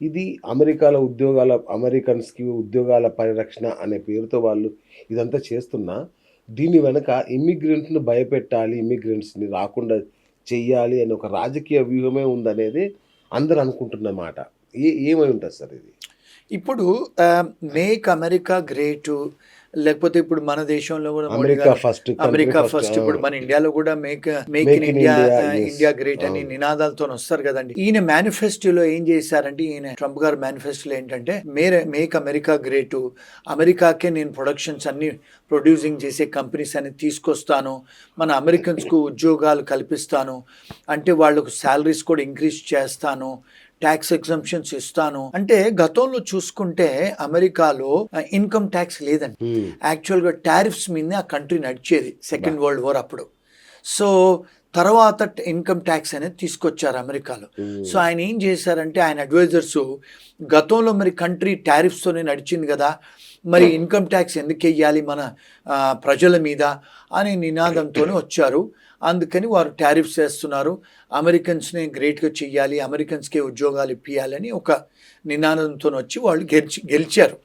ఇది అమెరికన్స్‌కి ఉద్యోగాల పరిరక్షణ అనే పేరుతో వాళ్ళు ఇదంతా చేస్తున్నా, దీని వెనక ఇమ్మిగ్రెంట్స్‌ని భయపెట్టాలి, ఇమ్మిగ్రెంట్స్‌ని రాకుండా చెయ్యాలి అనే ఒక రాజకీయ వ్యూహమే ఉందనేది అందరూ అనుకుంటున్న మాట. ఏమై ఉంటది సార్ ఇది? ఇప్పుడు మేక్ అమెరికా గ్రేటు లేకపోతే ఇప్పుడు మన దేశంలో గూడా మోడీ అమెరికా గారు first, country America first. First, ఇప్పుడు మన ఇండియాలో గూడా make make in in India, India. Yes. India great అని అవును. నినాదాలతోనొస్తారు గదండీ! ఈయన మేనిఫెస్టోలో ఏం జేశారంటే, ఈయన ట్రంప్ గారు మేనిఫెస్టోలో ఏంటంటే, మేక్ అమెరికా గ్రేటు, అమెరికాకే నేను ప్రొడక్షన్స్ అన్నీ ప్రొడ్యూసింగ్ చేసే కంపెనీస్ అన్ని తీసుకొస్తాను. మన అమెరికన్స్‌కు ఉద్యోగాలు కల్పిస్తాను. అంటే వాళ్ళకు సాలరీస్ కూడా ఇంక్రీజ్ చేస్తాను. టాక్స్ ఎగ్జంప్షన్స్ ఇస్తాను. అంటే గతంలో చూసుకుంటే అమెరికాలో ఇన్‌కమ్ టాక్స్ లేదండి. హ్మ్. యాక్చువల్‌గా టారిఫ్స్ మీదనే ఆ కంట్రీ నడిచేది అబ్బా! సెకండ్ వరల్డ్ వార్ అప్పుడు. సో, తర్వాత ఇన్‌కమ్ టాక్స్ అనేది తీసుకొచ్చారు అమెరికాలో. సో, హ్మ్. ఆయన ఏం చేశారంటే ఆయన అడ్వైజర్సు గతంలో మరి కంట్రీ టారిఫ్స్‌తోనే నడిచింది గదా! మరి ఇన్‌కమ్ టాక్స్ ఎందుకెయ్యాలి మన ప్రజల మీద అనే నినాదంతోనే వచ్చారు. అందుకని వారు టారిఫ్స్ ఏస్తున్నారు. అమెరికన్స్‌ని గ్రేట్‌గా చెయ్యాలి. అమెరికన్స్‌కే ఉద్యోగాలు ఇప్పియాలని ఒక నినాదంతోనొచ్చి వాళ్ళు గెలిచారు.